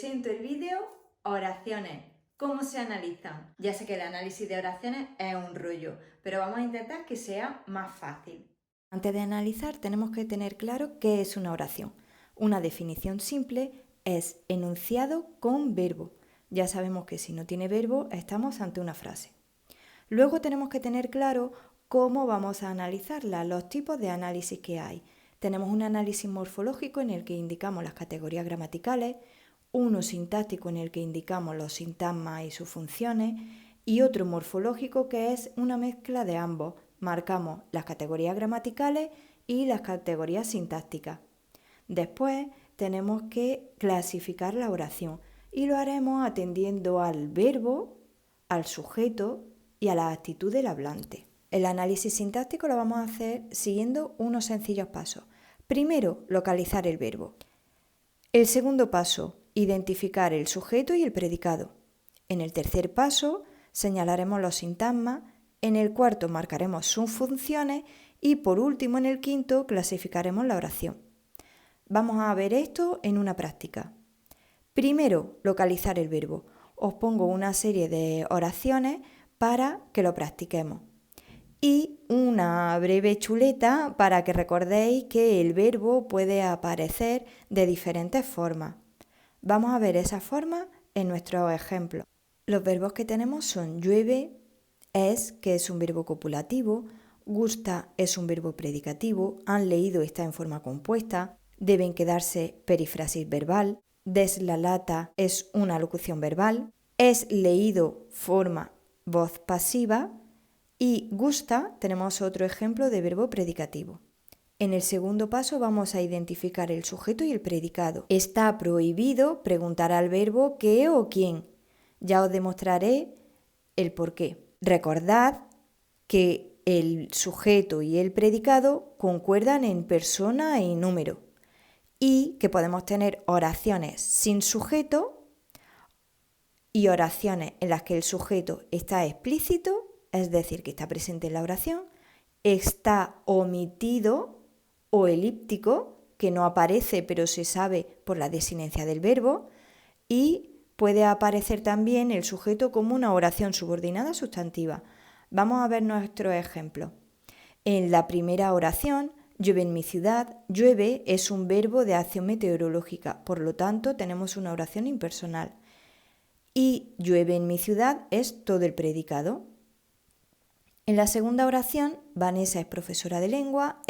presento el vídeo oraciones, cómo se analizan. Ya sé que el análisis de oraciones es un rollo, pero vamos a intentar que sea más fácil. Antes de analizar tenemos que tener claro qué es una oración. Una definición simple es enunciado con verbo. Ya sabemos que si no tiene verbo estamos ante una frase. Luego tenemos que tener claro cómo vamos a analizarla, los tipos de análisis que hay. Tenemos un análisis morfológico en el que indicamos las categorías gramaticales, uno sintáctico en el que indicamos los sintagmas y sus funciones y otro morfológico que es una mezcla de ambos. Marcamos las categorías gramaticales y las categorías sintácticas. Después tenemos que clasificar la oración y lo haremos atendiendo al verbo, al sujeto y a la actitud del hablante. El análisis sintáctico lo vamos a hacer siguiendo unos sencillos pasos. Primero, localizar el verbo. El segundo paso, identificar el sujeto y el predicado. En el tercer paso, señalaremos los sintagmas. En el cuarto, marcaremos sus funciones. Y por último, en el quinto, clasificaremos la oración. Vamos a ver esto en una práctica. Primero, localizar el verbo. Os pongo una serie de oraciones para que lo practiquemos. Y una breve chuleta para que recordéis que el verbo puede aparecer de diferentes formas. Vamos a ver esas formas en nuestros ejemplos. Los verbos que tenemos son llueve, es, que es un verbo copulativo, gusta es un verbo predicativo, han leído está en forma compuesta, deben quedarse perífrasis verbal, des la lata es una locución verbal, es leído forma voz pasiva y gusta tenemos otro ejemplo de verbo predicativo. En el segundo paso vamos a identificar el sujeto y el predicado. Está prohibido preguntar al verbo qué o quién. Ya os demostraré el por qué. Recordad que el sujeto y el predicado concuerdan en persona y número y que podemos tener oraciones sin sujeto y oraciones en las que el sujeto está explícito, es decir, que está presente en la oración, está omitido o elíptico, que no aparece pero se sabe por la desinencia del verbo, y puede aparecer también el sujeto como una oración subordinada sustantiva. Vamos a ver nuestro ejemplo. En la primera oración, llueve en mi ciudad, llueve es un verbo de acción meteorológica, por lo tanto tenemos una oración impersonal. Y llueve en mi ciudad es todo el predicado. En la segunda oración, Vanessa es profesora de lengua,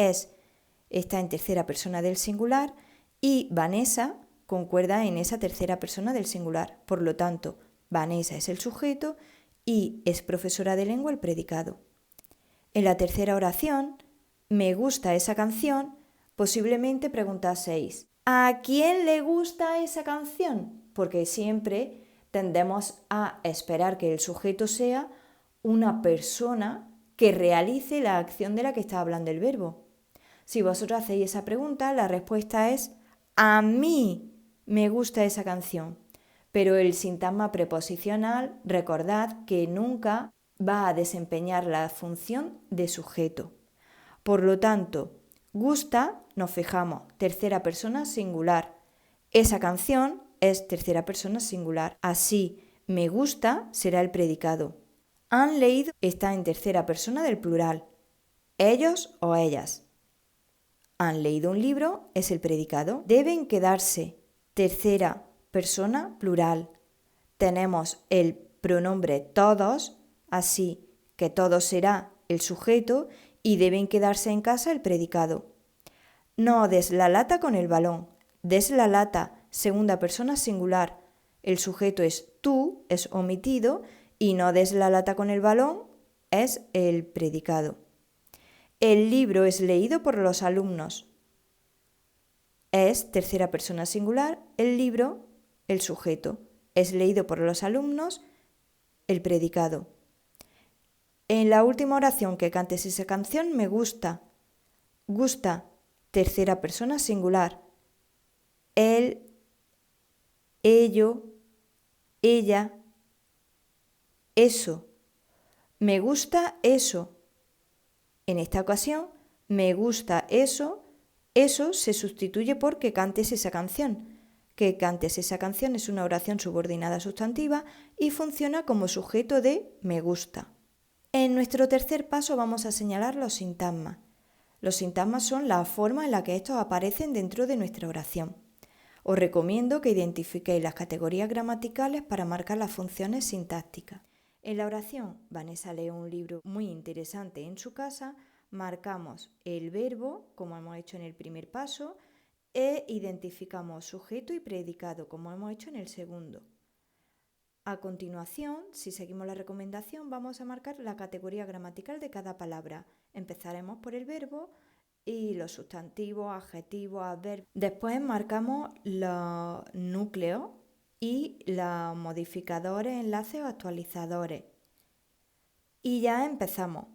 está en tercera persona del singular y Vanessa concuerda en esa tercera persona del singular. Por lo tanto, Vanessa es el sujeto y es profesora de lengua el predicado. En la tercera oración, me gusta esa canción, posiblemente preguntaseis, ¿a quién le gusta esa canción? Porque siempre tendemos a esperar que el sujeto sea una persona que realice la acción de la que está hablando el verbo. Si vosotros hacéis esa pregunta, la respuesta es a mí me gusta esa canción. Pero el sintagma preposicional, recordad que nunca va a desempeñar la función de sujeto. Por lo tanto, gusta, nos fijamos, tercera persona singular. Esa canción es tercera persona singular. Así, me gusta será el predicado. Han leído está en tercera persona del plural. Ellos o ellas. Han leído un libro es el predicado. Deben quedarse tercera persona plural. Tenemos el pronombre todos, así que todos será el sujeto y deben quedarse en casa el predicado. No des la lata con el balón. Des la lata, segunda persona singular. El sujeto es tú, es omitido, y no des la lata con el balón es el predicado. El libro es leído por los alumnos. Es tercera persona singular, el libro, el sujeto. Es leído por los alumnos, el predicado. En la última oración que cantes esa canción, me gusta. Gusta, tercera persona singular. Él, ello, ella, eso. Me gusta eso. En esta ocasión, me gusta eso. Eso se sustituye por que cantes esa canción. que cantes esa canción es una oración subordinada sustantiva y funciona como sujeto de me gusta. En nuestro tercer paso vamos a señalar los sintagmas. Los sintagmas son la forma en la que estos aparecen dentro de nuestra oración. Os recomiendo que identifiquéis las categorías gramaticales para marcar las funciones sintácticas. En la oración, Vanessa lee un libro muy interesante en su casa, marcamos el verbo, como hemos hecho en el primer paso, e identificamos sujeto y predicado, como hemos hecho en el segundo. A continuación, si seguimos la recomendación, vamos a marcar la categoría gramatical de cada palabra. Empezaremos por el verbo y los sustantivos, adjetivos, adverbios. Después marcamos los núcleos y los modificadores, enlaces o actualizadores. Y ya empezamos.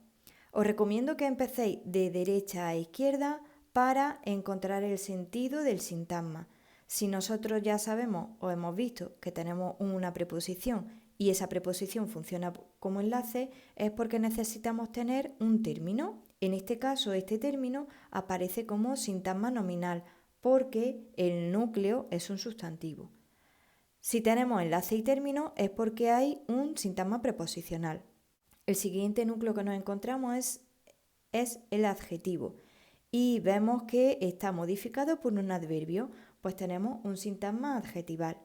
Os recomiendo que empecéis de derecha a izquierda para encontrar el sentido del sintagma. Si nosotros ya sabemos o hemos visto que tenemos una preposición y esa preposición funciona como enlace, es porque necesitamos tener un término. En este caso, este término aparece como sintagma nominal porque el núcleo es un sustantivo. Si tenemos enlace y término es porque hay un sintagma preposicional. El siguiente núcleo que nos encontramos es el adjetivo y vemos que está modificado por un adverbio, pues tenemos un sintagma adjetival.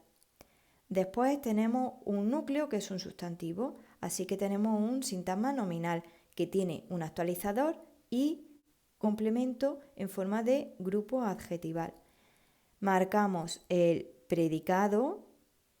Después tenemos un núcleo que es un sustantivo, así que tenemos un sintagma nominal que tiene un actualizador y complemento en forma de grupo adjetival. Marcamos el predicado,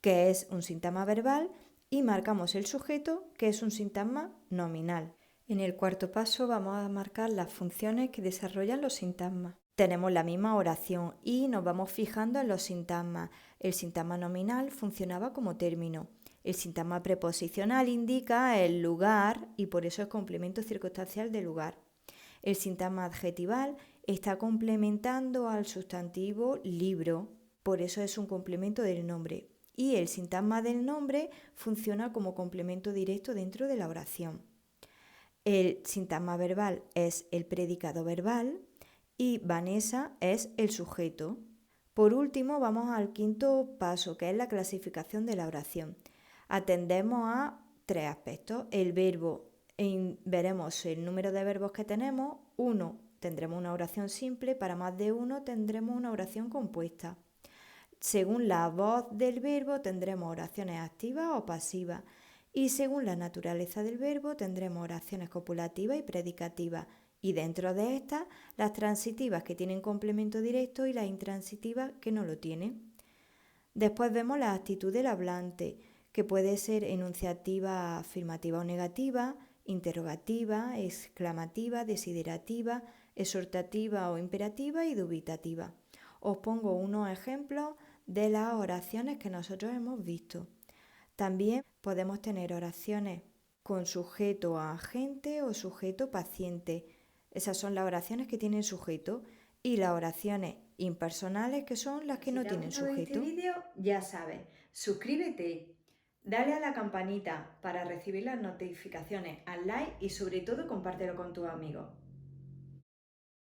que es un sintagma verbal, y marcamos el sujeto, que es un sintagma nominal. En el cuarto paso vamos a marcar las funciones que desarrollan los sintagmas. Tenemos la misma oración y nos vamos fijando en los sintagmas. El sintagma nominal funcionaba como término. El sintagma preposicional indica el lugar y por eso es complemento circunstancial de lugar. El sintagma adjetival está complementando al sustantivo libro, por eso es un complemento del nombre. Y el sintagma del nombre funciona como complemento directo dentro de la oración. El sintagma verbal es el predicado verbal y Vanessa es el sujeto. Por último, vamos al quinto paso, que es la clasificación de la oración. Atendemos a tres aspectos. El verbo, veremos el número de verbos que tenemos. 1, tendremos una oración simple. Para más de 1 tendremos una oración compuesta. Según la voz del verbo tendremos oraciones activas o pasivas y según la naturaleza del verbo tendremos oraciones copulativas y predicativas y dentro de estas las transitivas que tienen complemento directo y las intransitivas que no lo tienen. Después vemos la actitud del hablante, que puede ser enunciativa, afirmativa o negativa, interrogativa, exclamativa, desiderativa, exhortativa o imperativa y dubitativa. Os pongo unos ejemplos de las oraciones que nosotros hemos visto. También podemos tener oraciones con sujeto agente o sujeto paciente. Esas son las oraciones que tienen sujeto y las oraciones impersonales que son las que no tienen sujeto. Si te ha gustado este vídeo, ya sabes, suscríbete, dale a la campanita para recibir las notificaciones, haz like y sobre todo compártelo con tus amigos.